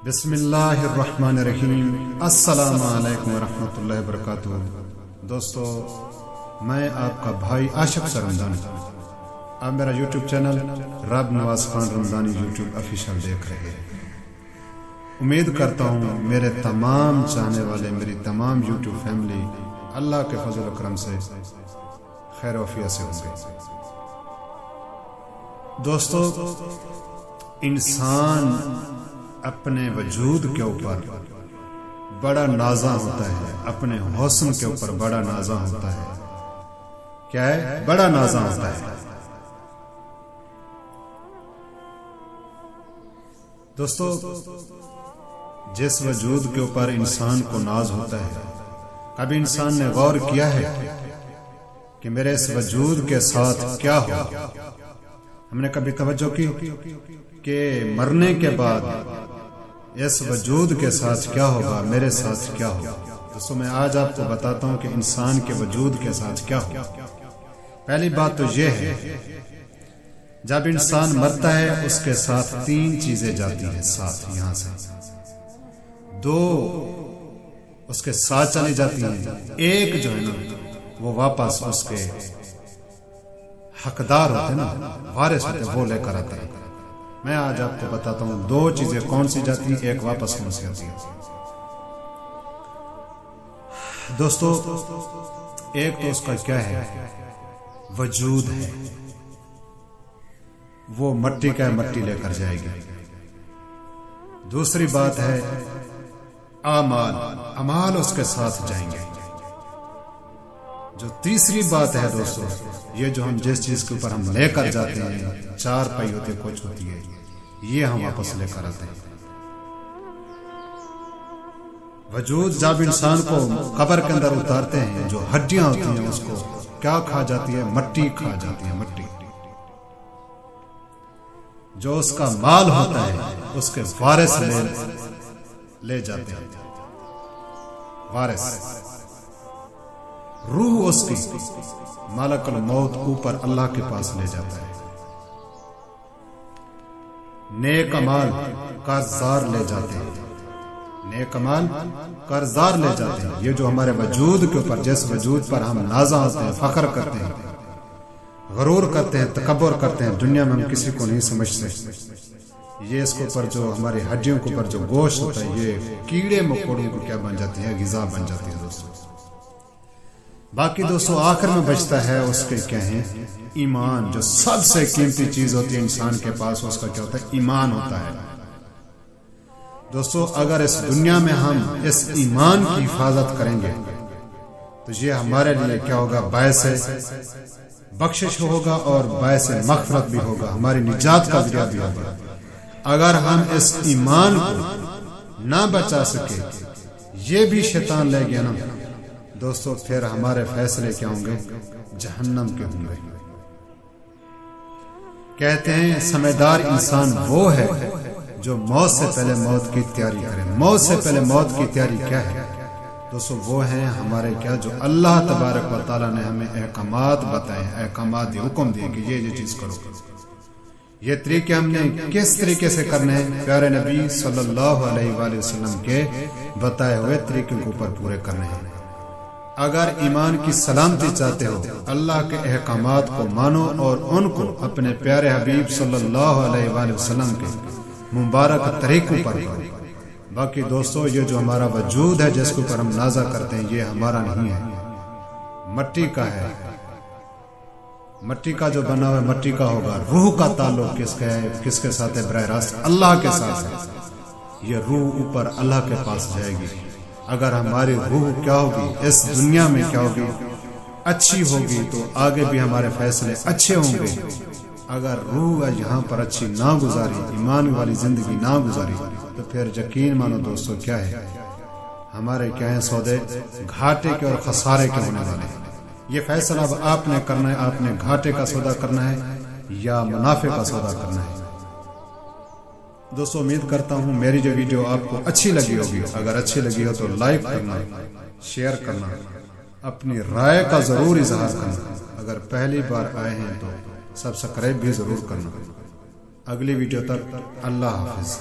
बिस्मिल्लाहिर्रहमानिर्रहीम। अस्सलामु अलैकुम वरहमतुल्लाहि वबरकातुहू। दोस्तों, मैं आपका भाई आशिक रमजानी, आप मेरा यूट्यूब चैनल रब नवाज खान रमजानी यूट्यूब ऑफिशियल देख रहे हैं। उम्मीद करता हूँ मेरे तमाम चाहने वाले, मेरी तमाम यूट्यूब फैमिली अल्लाह के फजल व करम से खैर वफिया से होंगे। दोस्तों, इंसान अपने वजूद के ऊपर बड़ा नाज़ा होता है, अपने हुस्न के ऊपर बड़ा नाज़ा होता है। क्या है? बड़ा नाज़ा होता है। दोस्तों, जिस वजूद के ऊपर इंसान को नाज होता है, कभी इंसान ने गौर किया है कि मेरे इस वजूद के साथ क्या हो? हमने कभी तवज्जो की कि मरने के बाद इस वजूद के साथ क्या होगा, मेरे साथ क्या होगा? दोस्तों, मैं आज आपको बताता हूं कि इंसान के वजूद के साथ क्या होगा। पहली बात तो यह है, जब इंसान मरता है उसके साथ तीन चीजें जाती हैं साथ। यहां से दो उसके साथ चली जाती हैं, एक जो है ना वो वापस उसके हकदार होते हैं ना, वारिस होते हैं, वो लेकर आता है। मैं आज आपको बताता हूं दो चीजें कौन सी जाती है, एक वापस कौन सी आती है। दोस्तों, एक तो उसका क्या है, वजूद है, वो मट्टी का मट्टी लेकर जाएगी। दूसरी बात है आमाल, अमाल उसके साथ जाएंगे। जो तीसरी बात है दोस्तों, ये जो हम जिस चीज के ऊपर हम लेकर जाते हैं, चार पाई होते कुछ होती है, ये हम वापस लेकर आते हैं। वजूद जब इंसान को कब्र के अंदर उतारते हैं, जो हड्डियां होती हैं उसको क्या खा जाती है? मट्टी खा जाती है, मट्टी। जो उसका माल होता है उसके वारिस ले जाते हैं, वारिस। रूह उसकी मालकुल मौत ऊपर अल्लाह के पास ले जाता है। नेक अमाल कर्जदार ले जाते हैं, नेक अमाल कर्जदार ले जाते हैं। ये जो हमारे वजूद के ऊपर, जिस वजूद पर हम नाज़ा होते हैं, फख्र करते हैं, गरूर करते हैं, तकब्बुर करते हैं, दुनिया में हम किसी को नहीं समझते, ये इसके ऊपर जो हमारी हड्डियों के ऊपर जो गोश्त होता है, ये कीड़े मकोड़ों को क्या बन जाती है? गिज़ा बन जाती है दोस्तों। बाकी दोस्तों, आखिर में बचता है उसके क्या है? ईमान। जो सबसे कीमती चीज होती है इंसान के पास, उसका क्या होता है? ईमान होता है। दोस्तों, अगर इस दुनिया में हम इस ईमान की हिफाजत करेंगे तो ये हमारे लिए क्या होगा? बायस बख्शिश होगा और बायस मग़फ़िरत भी होगा, हमारी निजात का जरिया भी होगा। अगर हम इस ईमान को ना बचा सके, ये भी शैतान ले गया ना दोस्तों, फिर हमारे फैसले क्या होंगे? जहन्नम के होंगे। कहते हैं समझदार इंसान वो है जो मौत से पहले मौत की तैयारी करे। मौत से पहले मौत की तैयारी क्या है दोस्तों? वो है हमारे क्या, जो अल्लाह तबारक व तआला ने हमें अहकामात बताए, अहकामात दिए, हुक्म दिए कि ये चीज करो। ये तरीके हमने किस तरीके से करने हैं? प्यारे नबी सल्लल्लाहु अलैहि वसल्लम के बताए हुए तरीके के ऊपर पूरे करने हैं। अगर ईमान की सलामती चाहते हो, अल्लाह के अहकामात को मानो और उनको अपने प्यारे हबीब सल्लल्लाहु अलैहि वसल्लम के मुबारक तरीकों पर करो। बाकी दोस्तों, ये जो हमारा वजूद है, जिसके ऊपर हम नाज़ा करते हैं, ये हमारा नहीं है, मट्टी का है। मट्टी का जो बना हुआ मट्टी का होगा। रूह का ताल्लुक किसका है? किसके साथ है? बराह रास्त अल्लाह के साथ है। ये रूह ऊपर अल्लाह के पास जाएगी। अगर हमारी रूह क्या होगी, इस दुनिया में क्या होगी? अच्छी होगी तो आगे भी हमारे फैसले अच्छे होंगे। अगर रूह यहाँ पर अच्छी ना गुजारी, ईमान वाली जिंदगी ना गुजारी, तो फिर यकीन मानो दोस्तों, क्या है? हमारे क्या है? सौदे घाटे के और खसारे के होने वाले। ये फैसला अब आपने करना है, आपने घाटे का सौदा करना है या मुनाफे का सौदा करना है। दोस्तों, उम्मीद करता हूं मेरी जो वीडियो आपको अच्छी लगी होगी। अगर अच्छी लगी हो तो लाइक करना, शेयर करना, अपनी राय का जरूर इजहार करना। अगर पहली बार आए हैं तो सब्सक्राइब भी जरूर करना। अगली वीडियो तक अल्लाह हाफिज।